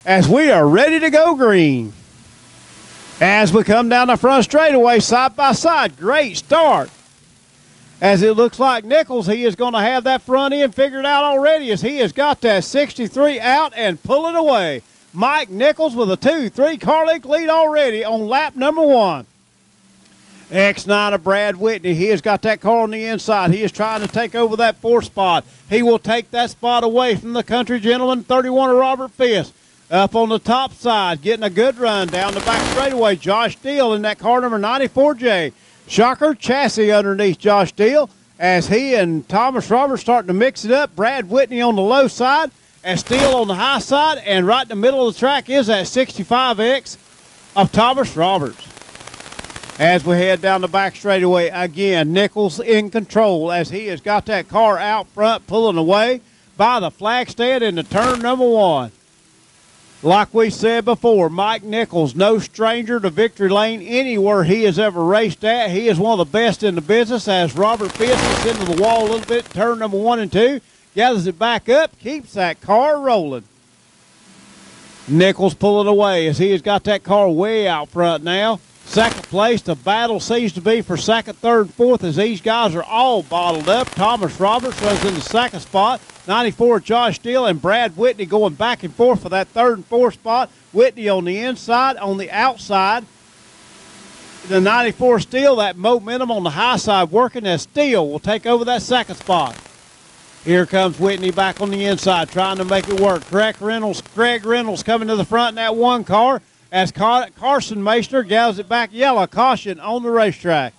as we are ready to go green. As we come down the front straightaway side by side, great start. As it looks like Nichols, he is going to have that front end figured out already as he has got that 63 out and pulling away. Mike Nichols with a 2-3 car length lead already on lap number 1. X9 of Brad Whitney, he has got that car on the inside. He is trying to take over that 4th spot. He will take that spot away from the country gentleman, 31 of Robert Fisk. Up on the top side, getting a good run down the back straightaway. Josh Steele in that car number 94J. Shocker chassis underneath Josh Steele as he and Thomas Roberts starting to mix it up. Brad Whitney on the low side and Steele on the high side. And right in the middle of the track is that 65X of Thomas Roberts. As we head down the back straightaway again, Nichols in control as he has got that car out front pulling away by the flag stand into turn number 1. Like we said before, Mike Nichols, no stranger to victory lane anywhere he has ever raced at. He is one of the best in the business as Robert Fisk gets into the wall a little bit, turn number 1 and 2, gathers it back up, keeps that car rolling. Nichols pulling away as he has got that car way out front now. Second place, the battle seems to be for second, third, fourth as these guys are all bottled up. Thomas Roberts runs in the second spot. 94 Josh Steele and Brad Whitney going back and forth for that third and fourth spot. Whitney on the inside, on the outside. The 94 Steele, that momentum on the high side working as Steele will take over that second spot. Here comes Whitney back on the inside trying to make it work. Greg Reynolds coming to the front in that 1 car as Carson Meissner gathers it back. Yellow caution on the racetrack.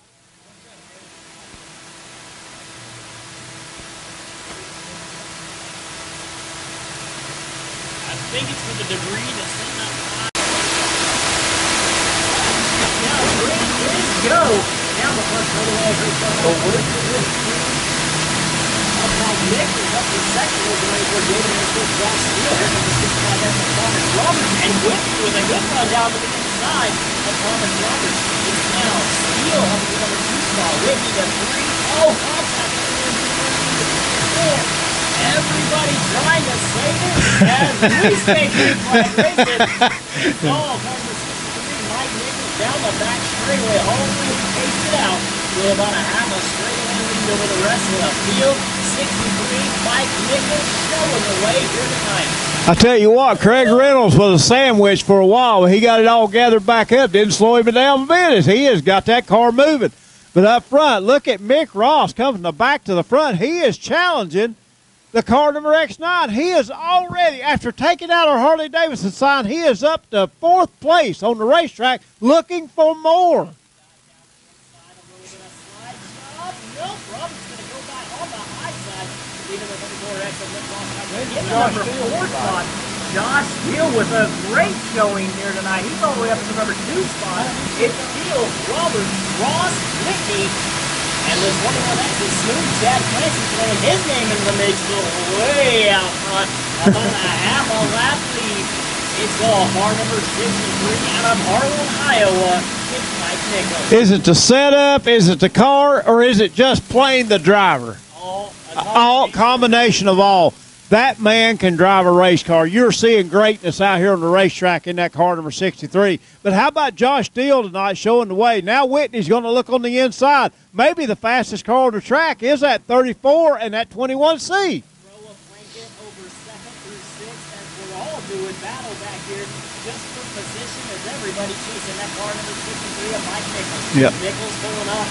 I think it's for the debris that's sitting up high. Now, ready to go. Down the front straightaway. Mike Nichols up to second over for David and Josh Steele. Here comes the 65 that's Thomas Roberts. And Whitney with a good run down to the inside of Thomas Roberts. It's now Steele up to the number 2 spot. Whitney to 3. Oh, contact. 4. Everybody trying to save it as we stay flag racing. Oh, number 63, Mike Nichols down the back straightaway, all the way paced it out with about a half a straightaway lead over the rest of the field. 63, Mike Nichols showing the way here tonight. I tell you what, Craig Reynolds was a sandwich for a while. He got it all gathered back up, didn't slow him down a bit as he has got that car moving. But up front, look at Mick Ross coming from the back to the front. He is challenging the car number X9. He is already, after taking out our Harley-Davidson sign, he is up to 4th place on the racetrack looking for more. Number 4 spot, Josh Steele with a great showing here tonight. He's all the way up to the number 2 spot. It's Steele, Roberts, Ross, Whitney, and the 21X is Smooth Chad Clancy throwing his name in the mix way out front. About a half a lap lead. It's all car number 63 out of Harlan, Iowa. It's Mike Nichols. Is it the setup, is it the car, or is it just plain the driver? All combination of all. That man can drive a race car. You're seeing greatness out here on the racetrack in that car number 63. But how about Josh Steele tonight showing the way? Now Whitney's going to look on the inside. Maybe the fastest car on the track is that 34 and that 21C. Throw a blanket over 2nd through 6th as we're all doing battle back here just for position as everybody chasing that car number 63 of Mike Nichols. Yep. Nichols pulling up.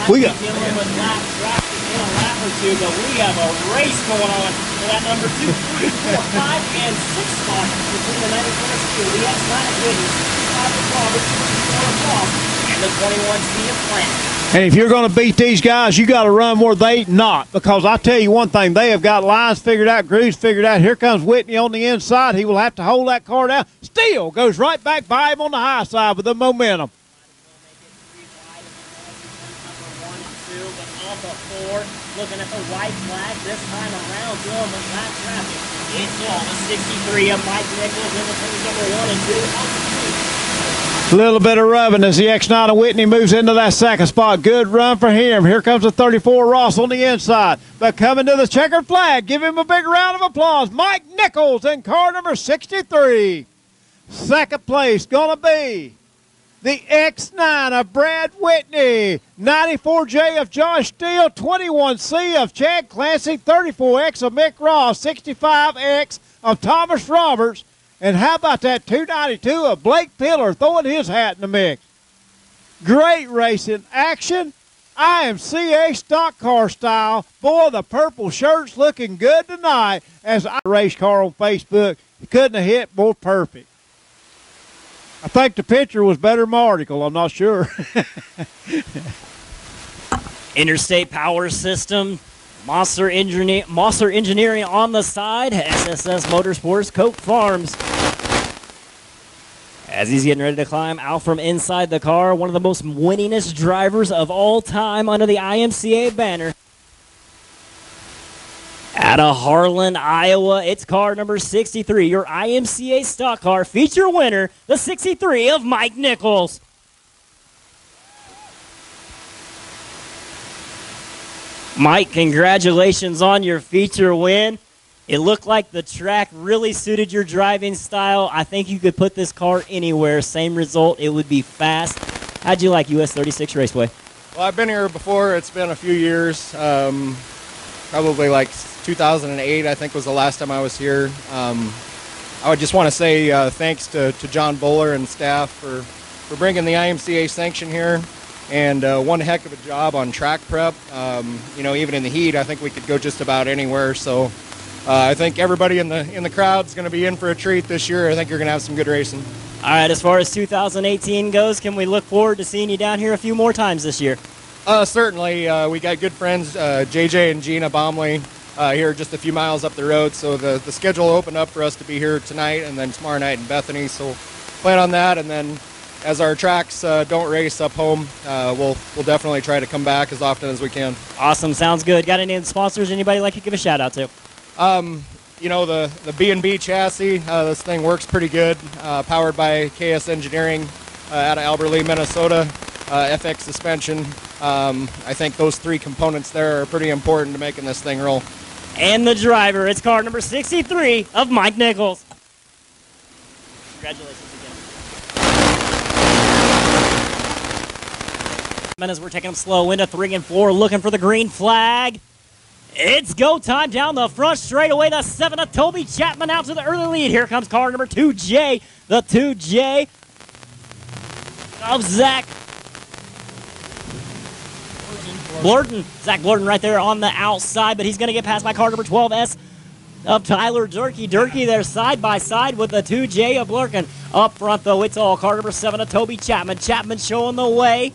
We got dealing with lap traffic in a lap or two, but we have a race going on for that number 2, 3, 4, 5, and 6 spot between the 94 Steele, the X9 at Whitney, 65 of Roberts, 24 of Ross, and the 21C of Plant. And if you're going to beat these guys, you got to run where they not. Because I tell you one thing, they have got lines figured out, grooves figured out. Here comes Whitney on the inside. He will have to hold that car down. Steele goes right back by him on the high side with the momentum. Looking at the white flag this time around, dealing with lap traffic. It's all the 63 of Mike Nichols in the turns number 1 and 2 on the 2. A little bit of rubbing as the X9 of Whitney moves into that second spot. Good run for him. Here comes the 34 Ross on the inside. But coming to the checkered flag, give him a big round of applause. Mike Nichols in car number 63. Second place going to be the X9 of Brad Whitney, 94J of Josh Steele, 21C of Chad Clancy, 34X of Mick Ross, 65X of Thomas Roberts. And how about that 292 of Blake Pillar throwing his hat in the mix? Great racing action. IMCA stock car style. Boy, the purple shirt's looking good tonight. As I race car on Facebook, he couldn't have hit more perfect. I think the picture was better than my article. I'm not sure. Interstate Power System. Monster Engineering on the side. SSS Motorsports, Coke Farms. As he's getting ready to climb out from inside the car, one of the most winningest drivers of all time under the IMCA banner. Out of Harlan, Iowa, it's car number 63, your IMCA stock car feature winner, the 63 of Mike Nichols. Mike, congratulations on your feature win. It looked like the track really suited your driving style. I think you could put this car anywhere. Same result, it would be fast. How'd you like US 36 Raceway? Well, I've been here before. It's been a few years. Probably like 2008, I think, was the last time I was here. I would just want to say thanks to John Bowler and staff for bringing the IMCA sanction here. And one heck of a job on track prep. You know, even in the heat, I think we could go just about anywhere. So I think everybody in the crowd's going to be in for a treat this year. I think you're going to have some good racing. All right, as far as 2018 goes, can we look forward to seeing you down here a few more times this year? Certainly. We got good friends, JJ and Gina Baumley, here just a few miles up the road. So the schedule opened up for us to be here tonight and then tomorrow night in Bethany. So plan on that, and then as our tracks don't race up home, we'll definitely try to come back as often as we can. Awesome, sounds good. Got any sponsors anybody like to give a shout out to? You know, the B&B chassis, this thing works pretty good, powered by KS Engineering out of Alberley, Minnesota. FX suspension. I think those three components there are pretty important to making this thing roll. And the driver, it's car number 63 of Mike Nichols. Congratulations again. As we're taking them slow into 3 and 4, looking for the green flag. It's go time down the front straightaway. The 7 of Toby Chapman out to the early lead. Here comes car number 2J. The 2J of Zach Blurton. Zach Blurton right there on the outside, but he's going to get past by car number 12S of Tyler Durkee. Durkee there side by side with the 2J of Blurton. Up front, though, it's all car number 7 of Toby Chapman. Chapman showing the way.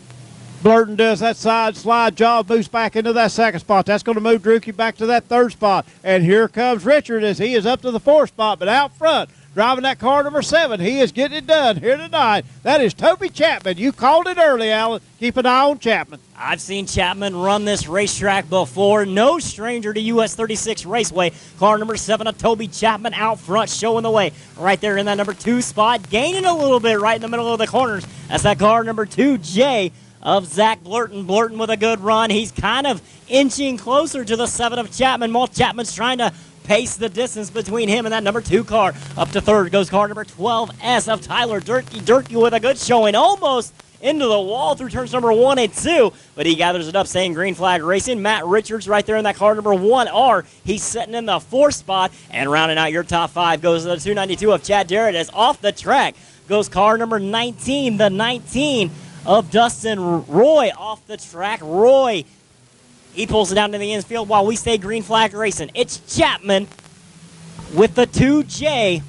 Blurton does that side slide job, moves back into that second spot. That's going to move Drukey back to that third spot. And here comes Richard as he is up to the fourth spot, but out front, driving that car number 7. He is getting it done here tonight. That is Toby Chapman. You called it early, Alan. Keep an eye on Chapman. I've seen Chapman run this racetrack before. No stranger to US 36 Raceway. Car number 7 of Toby Chapman out front, showing the way. Right there in that number 2 spot, gaining a little bit right in the middle of the corners. That's that car number 2J of Zach Blurton. Blurton with a good run. He's kind of inching closer to the 7 of Chapman. While Chapman's trying to pace the distance between him and that number 2 car. Up to third goes car number 12S of Tyler Durkee. Durkee with a good showing, almost into the wall through turns number 1 and 2, but he gathers it up, saying green flag racing. Matt Richards right there in that car number 1R. He's sitting in the 4th spot, and rounding out your top 5 goes the 292 of Chad Jarrett. As off the track goes car number 19, the 19 of Dustin Roy. Off the track, Roy, he pulls it down to the infield while we stay green flag racing. It's Chapman with the 2J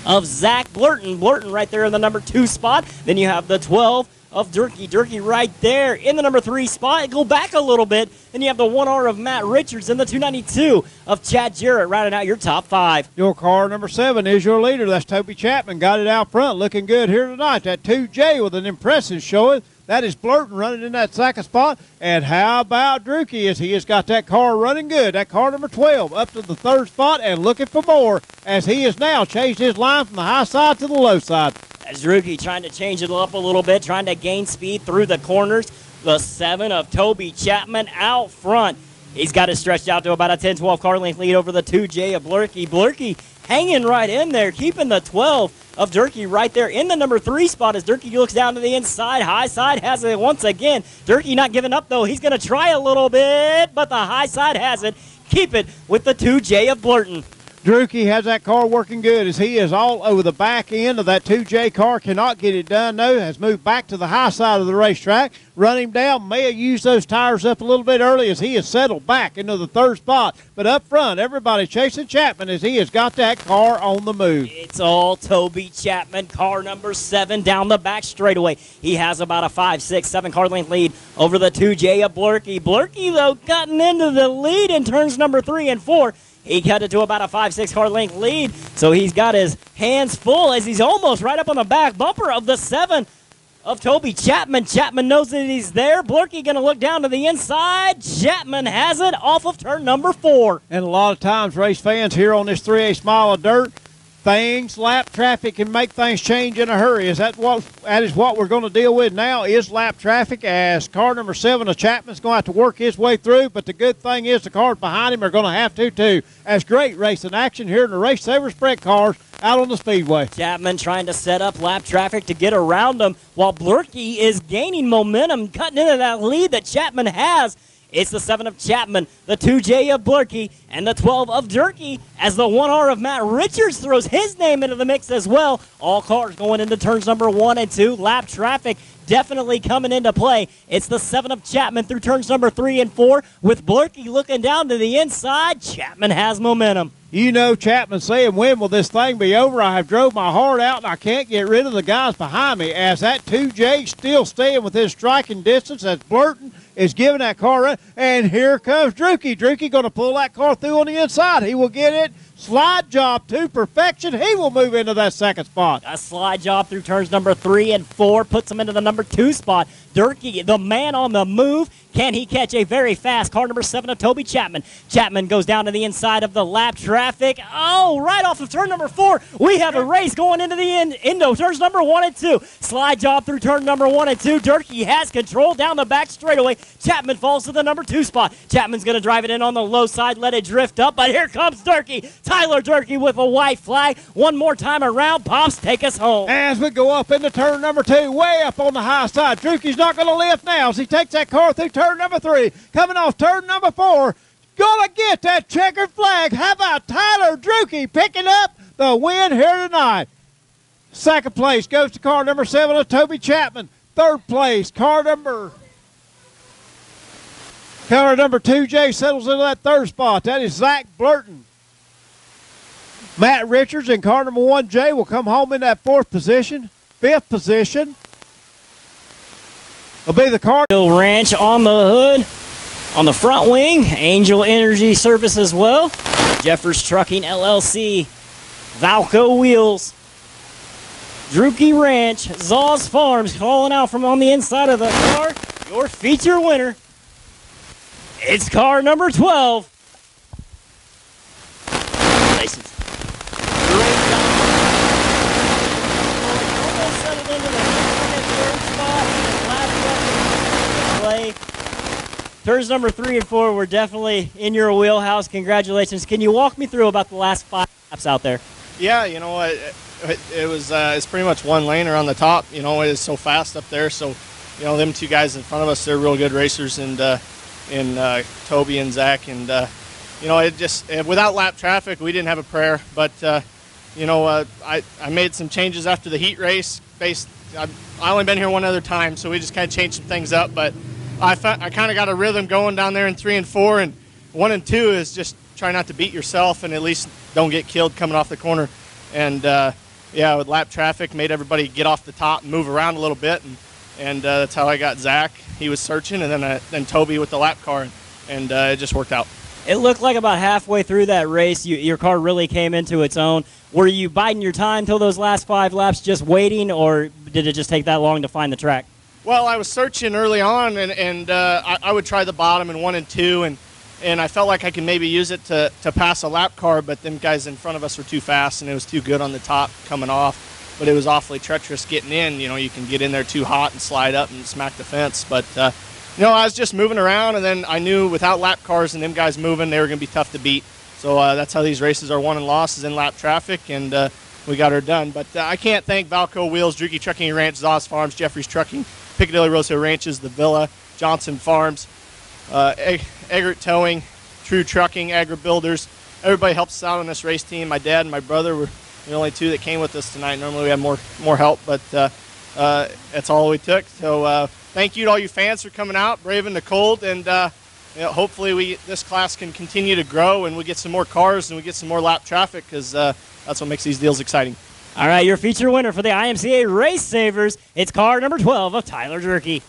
of Zach Blurton. Blurton right there in the number 2 spot. Then you have the 12 of Durkee. Durkee right there in the number 3 spot. Go back a little bit. Then you have the 1R of Matt Richards and the 292 of Chad Jarrett, rounding out your top 5. Your car number 7 is your leader. That's Toby Chapman. Got it out front. Looking good here tonight. That 2J with an impressive showing. That is Blurton running in that second spot. And how about Drukey as he has got that car running good. That car number 12 up to the 3rd spot and looking for more as he has now changed his line from the high side to the low side. As Druki trying to change it up a little bit, trying to gain speed through the corners. The 7 of Toby Chapman out front. He's got it stretched out to about a 10-12 car length lead over the 2J of Blurkey. Blurkey hanging right in there, keeping the 12 of Durkee right there in the number 3 spot as Durkee looks down to the inside. High side has it once again. Durkee not giving up, though. He's going to try a little bit, but the high side has it. Keep it with the 2J of Blurton. Druki has that car working good as he is all over the back end of that 2J car. Cannot get it done, though. Has moved back to the high side of the racetrack. Run him down. May have used those tires up a little bit early as he has settled back into the 3rd spot. But up front, everybody chasing Chapman as he has got that car on the move. It's all Toby Chapman, car number 7 down the back straightaway. He has about a 5, 6, 7 car length lead over the 2J of Blurkey. Blurkey, though, cutting into the lead in turns number 3 and 4. He cut it to about a 5, 6 car length lead, so he's got his hands full as he's almost right up on the back bumper of the 7 of Toby Chapman. Chapman knows that he's there. Blurkey going to look down to the inside. Chapman has it off of turn number 4. And a lot of times, race fans here on this 3/8 mile of dirt, lap traffic can make things change in a hurry. That is what we're going to deal with now is lap traffic as car number 7 of Chapman's going to have to work his way through, but the good thing is the cars behind him are going to have to too. As great racing action here in the Race Saver Sprint cars out on the speedway. Chapman trying to set up lap traffic to get around him while Blurkey is gaining momentum, cutting into that lead that Chapman has. It's the 7 of Chapman, the 2J of Blurkey, and the 12 of Durkee as the 1R of Matt Richards throws his name into the mix as well. All cars going into turns number 1 and 2. Lap traffic definitely coming into play. It's the 7 of Chapman through turns number 3 and 4 with Blurkey looking down to the inside. Chapman has momentum. You know Chapman saying, when will this thing be over? I have drove my heart out and I can't get rid of the guys behind me as that 2J still staying within striking distance as Blurton is giving that car run. And here comes Druki. Druki going to pull that car through on the inside. He will get it. Slide job to perfection. He will move into that 2nd spot. A slide job through turns number 3 and 4 puts him into the number 2 spot. Durkee, the man on the move. Can he catch a very fast car number 7 of Toby Chapman? Chapman goes down to the inside of the lap traffic. Oh, right off of turn number 4. We have a race going into the end. Into turns number 1 and 2. Slide job through turn number 1 and 2. Durkee has control down the back straightaway. Chapman falls to the number 2 spot. Chapman's going to drive it in on the low side, let it drift up, but here comes Durkee. Tyler Durkee with a white flag. One more time around. Pops, take us home. As we go up into turn number 2, way up on the high side. Druki's not going to lift now as he takes that car through turn number 3. Coming off turn number 4. Gonna get that checkered flag. How about Tyler Druki picking up the win here tonight? 2nd place goes to car number 7 of Toby Chapman. 3rd place, car number 2J settles into that 3rd spot. That is Zach Blurton. Matt Richards and car number 1J will come home in that 4th position. 5th position will be the car. Ranch on the hood, on the front wing. Angel Energy Service as well. Jeffers Trucking LLC. Valco Wheels. Druki Ranch. Zaw's Farms calling out from on the inside of the car. Your feature winner. It's car number 12. Congratulations. Great job. Almost settled into the 3rd spot. Play. Turns number 3 and 4 were definitely in your wheelhouse. Congratulations. Can you walk me through about the last 5 laps out there? Yeah, you know, it was it's pretty much one lane around the top. You know, it is so fast up there. So, you know, them 2 guys in front of us, they're real good racers, and Toby and Zach, and you know, it just without lap traffic, we didn't have a prayer. But you know, I made some changes after the heat race. I only been here one other time, so we just kind of changed some things up. But I kind of got a rhythm going down there in 3 and 4, and 1 and 2 is just try not to beat yourself and at least don't get killed coming off the corner. And yeah, with lap traffic, made everybody get off the top and move around a little bit, and that's how I got Zach. He was searching, and then Toby with the lap car, and it just worked out. It looked like about halfway through that race, your car really came into its own. Were you biding your time until those last 5 laps, just waiting, or did it just take that long to find the track? Well, I was searching early on, and I would try the bottom in 1 and 2, and I felt like I could maybe use it to pass a lap car, but them guys in front of us were too fast, and it was too good on the top coming off. but it was awfully treacherous getting in. You know, you can get in there too hot and slide up and smack the fence. But, you know, I was just moving around, and then I knew without lap cars and them guys moving, they were going to be tough to beat. So that's how these races are won and lost, is in lap traffic, and we got her done. But I can't thank Valco Wheels, Druki Trucking and Ranch, Zoss Farms, Jeffries Trucking, Piccadilly Rose Hill Ranches, The Villa, Johnson Farms, Eggert Towing, True Trucking, Agri Builders. Everybody helps us out on this race team. My dad and my brother were the only two that came with us tonight. Normally we had more help, but that's all we took. So thank you to all you fans for coming out, braving the cold, and you know, hopefully this class can continue to grow and we get some more cars and we get some more lap traffic, because that's what makes these deals exciting. All right, your feature winner for the IMCA Race Savers, it's car number 12 of Tyler Jerky.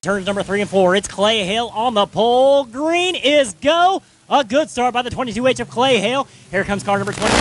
Turns number 3 and 4, it's Clay Hale on the pole. Green is go. A good start by the 22H of Clay Hale. Here comes car number 20.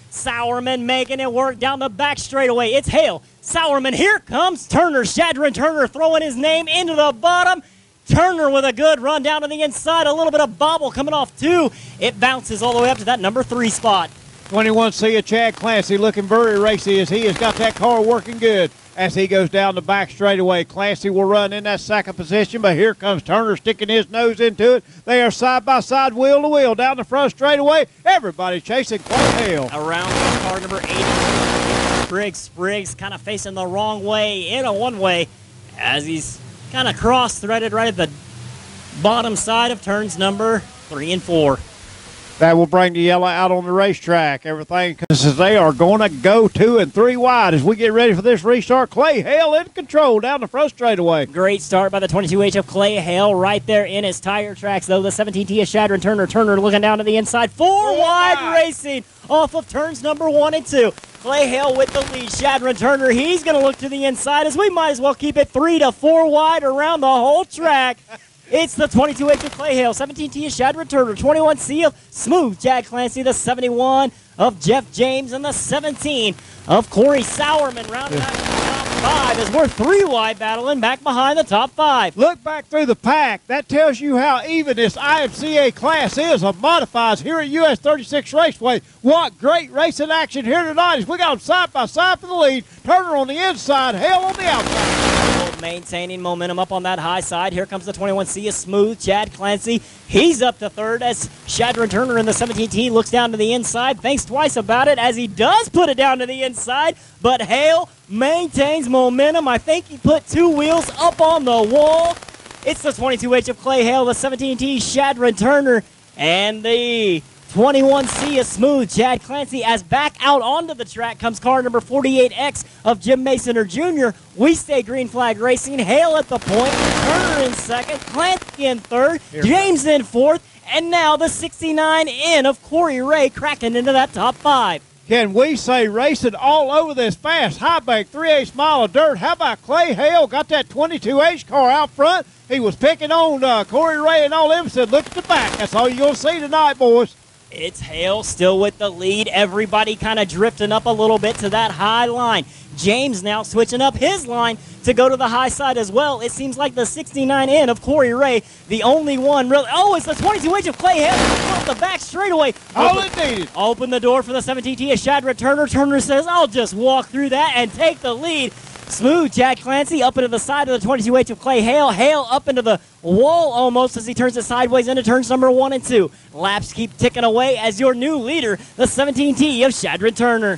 Sourman making it work down the back straightaway. It's Hale. Sourman. Here comes Turner. Shadron Turner throwing his name into the bottom. Turner with a good run down to the inside. A little bit of bobble coming off too. It bounces all the way up to that number 3 spot. 21C of Chad Clancy looking very racy as he has got that car working good as he goes down the back straightaway. Clancy will run in that second position, but here comes Turner sticking his nose into it. They are side by side, wheel to wheel, down the front straightaway. Everybody chasing Clay Hale. Around car number 8, Spriggs kind of facing the wrong way in a one-way as he's kind of cross-threaded right at the bottom side of turns number 3 and 4. That will bring the yellow out on the racetrack. Everything, because they are going to go 2 and 3 wide as we get ready for this restart. Clay Hale in control down the front straightaway. Great start by the 22H of Clay Hale right there in his tire tracks, though. The 17T of Shadron Turner. Turner looking down to the inside. 4 wide racing off of turns number 1 and 2. Clay Hale with the lead. Shadron Turner, he's going to look to the inside as we might as well keep it 3 to 4 wide around the whole track. It's the 22H of Clay Hale, 17T of Shadron Turner, 21C of Smooth Chad Clancy, the 71 of Jeff James, and the 17 of Corey Sourman rounding out the top 5 as we're 3 wide battling back behind the top 5. Look back through the pack. That tells you how even this IMCA class is of modifieds here at US 36 Raceway. What great racing action here tonight as we got them side by side for the lead. Turner on the inside, Hale on the outside. Maintaining momentum up on that high side. Here comes the 21C of Smooth Chad Clancy. He's up to 3rd as Shadron Turner in the 17T looks down to the inside. Thinks twice about it as he does put it down to the inside, but Hale maintains momentum. I think he put 2 wheels up on the wall. It's the 22H of Clay Hale, the 17T Shadron Turner, and the 21C is Smooth Chad Clancy as back out onto the track comes car number 48X of Jim Masoner Jr. We stay green flag racing. Hale at the point, Turner in 2nd, Clancy in 3rd, James in 4th, and now the 69N of Corey Ray cracking into that top 5. Can we say racing all over this fast? High bank, 3/8 mile of dirt. How about Clay Hale? Got that 22H car out front. He was picking on Corey Ray and all them. Said, look at the back. That's all you're going to see tonight, boys. It's Hale still with the lead. Everybody kind of drifting up a little bit to that high line. James now switching up his line to go to the high side as well. It seems like the 69N of Corey Ray, the only one really. Oh, it's the 22H of Clay Hale off the back straightaway. All it needed. Open the door for the 17T of Shadron Turner. Turner says, I'll just walk through that and take the lead. Smooth Chad Clancy up into the side of the 22H of Clay Hale. Hale up into the wall almost as he turns it sideways into turns number 1 and 2. Laps keep ticking away as your new leader, the 17T of Shadron Turner.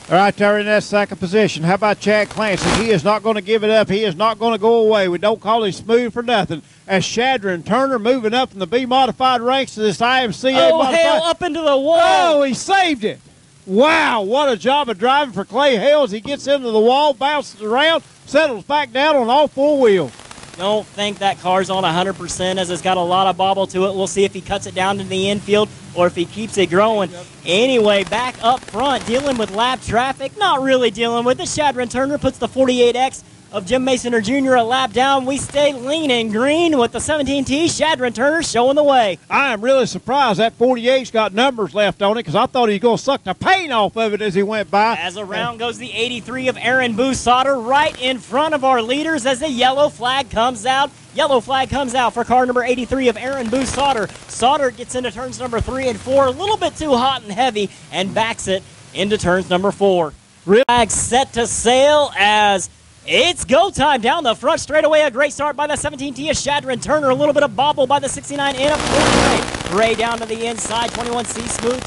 All right, they're in that second position. How about Chad Clancy? He is not going to give it up. He is not going to go away. We don't call him smooth for nothing. As Shadron Turner moving up from the B-modified ranks to this IMCA modified. Hale up into the wall. Oh, he saved it. Wow, what a job of driving for Clay Hale as he gets into the wall, bounces around, settles back down on all 4 wheels. Don't think that car's on 100% as it's got a lot of bobble to it. We'll see if he cuts it down to the infield or if he keeps it growing. Anyway, back up front, dealing with lap traffic. Not really dealing with it. Shadron Turner puts the 48X of Jim Masoner Jr. a lap down. We stay lean and green with the 17T. Shadron Turner showing the way. I am really surprised that 48's got numbers left on it because I thought he was going to suck the paint off of it as he went by. As around goes the 83 of Aaron Busauter right in front of our leaders as the yellow flag comes out. Yellow flag comes out for car number 83 of Aaron Busauter. Sauter gets into turns number 3 and 4, a little bit too hot and heavy, and backs it into turns number 4. Flag set to sail as it's go time down the front straightaway. A great start by the 17T of Shadron Turner. A little bit of bobble by the 69N of Ray down to the inside. 21C Smooth.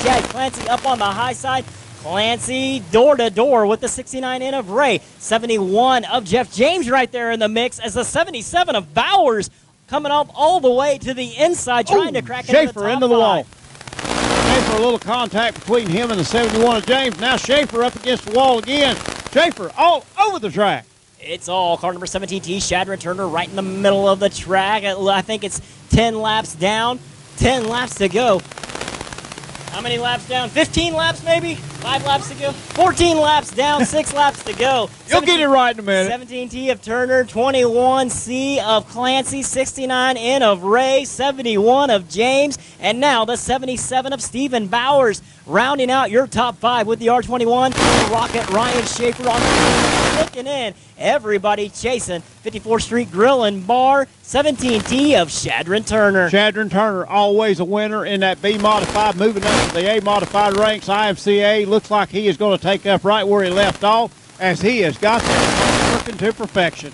Chad Clancy up on the high side. Clancy door to door with the 69N of Ray. 71 of Jeff James right there in the mix as the 77 of Bowers coming up all the way to the inside trying to crack into the top into the wall. Schaefer, a little contact between him and the 71 of James. Now Schaefer up against the wall again. Schaefer all over the track. It's all car number 17T, Shadron Turner right in the middle of the track. I think it's 10 laps down, 10 laps to go. How many laps down? 15 laps maybe? 5 laps to go? 14 laps down, 6 laps to go. You'll get it right in a minute. 17T of Turner, 21C of Clancy, 69N of Ray, 71 of James, and now the 77 of Stephen Bowers. Rounding out your top 5 with the R21, Rocket Ryan Schaefer on the looking in. Everybody chasing 54th Street Grill and Bar, 17T of Shadron Turner. Shadron Turner, always a winner in that B modified, moving up to the A modified ranks. IMCA looks like he is going to take up right where he left off as he has got that working to perfection.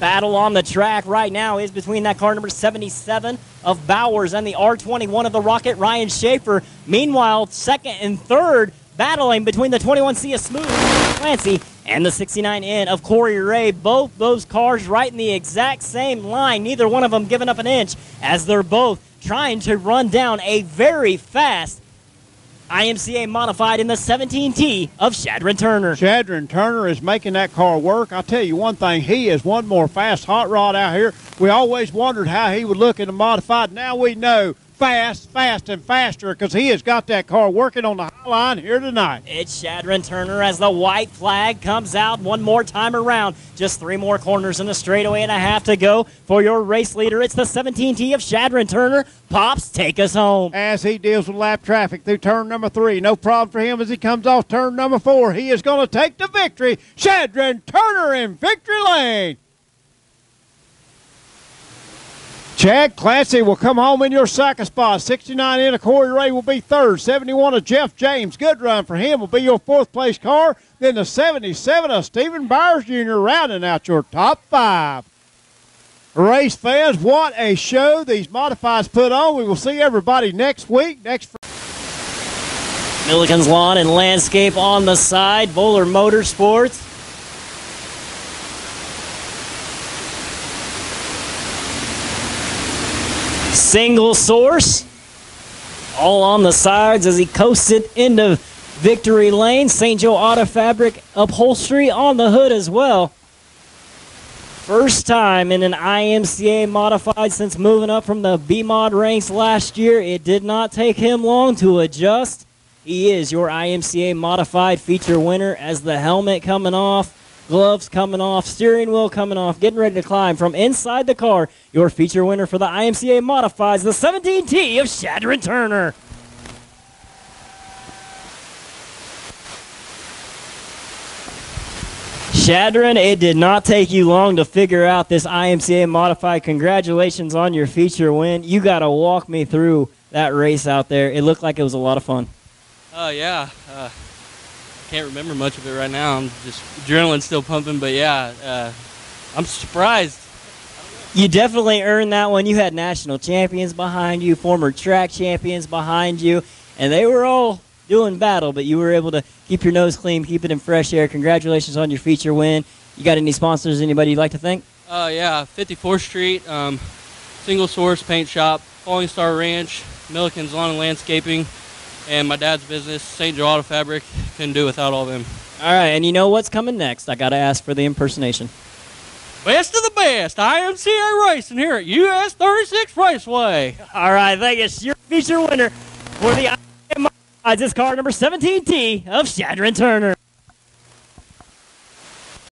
Battle on the track right now is between that car number 77 of Bowers and the R21 of the Rocket, Ryan Schaefer. Meanwhile, second and third battling between the 21C of Smooth, Clancy, and the 69N of Corey Ray. Both those cars right in the exact same line, neither one of them giving up an inch as they're both trying to run down a very fast IMCA modified in the 17T of Shadron Turner. Shadron Turner is making that car work. I'll tell you one thing, he is one more fast hot rod out here. We always wondered how he would look in the modified. Now we know fast, and faster because he has got that car working on the high line here tonight. It's Shadron Turner as the white flag comes out one more time around. Just 3 more corners in the straightaway and a half to go for your race leader. It's the 17T of Shadron Turner. Pops, take us home. As he deals with lap traffic through turn number 3. No problem for him as he comes off turn number 4. He is going to take the victory. Shadron Turner in victory lane. Chad Clancy will come home in your second spot. 69 in of Corey Ray will be third. 71 of Jeff James, good run for him, will be your fourth place car. Then the 77 of Stephen Byers Jr. rounding out your top 5. Race fans, what a show these modifieds put on. We will see everybody next week. Milliken's Lawn and Landscape on the side. Bowler Motorsports. Single Source, all on the sides as he coasted into victory lane. St. Joe Auto Fabric upholstery on the hood as well. First time in an IMCA modified since moving up from the B-Mod ranks last year. It did not take him long to adjust. He is your IMCA modified feature winner as the helmet coming off, gloves coming off, steering wheel coming off, getting ready to climb from inside the car. Your feature winner for the IMCA Modifieds, the 17T of Shadron Turner. Shadron, it did not take you long to figure out this IMCA Modified. Congratulations on your feature win. You got to walk me through that race out there. It looked like it was a lot of fun. Yeah. Can't remember much of it right now. I'm just adrenaline's still pumping, but yeah, I'm surprised. You definitely earned that one. You had national champions behind you, former track champions behind you, and they were all doing battle, but you were able to keep your nose clean, keep it in fresh air. Congratulations on your feature win. You got any sponsors, anybody you'd like to thank? Yeah, 54th Street, Single Source Paint Shop, Falling Star Ranch, Milliken's Lawn and Landscaping, and my dad's business, St. Joe Auto Fabric. Couldn't do without all them. All right, and you know what's coming next? I got to ask for the impersonation. Best of the best, IMCA Racing here at US 36 Raceway. All right, thank you. Your feature winner for the IMCA Modifieds is car number 17T of Shadron Turner.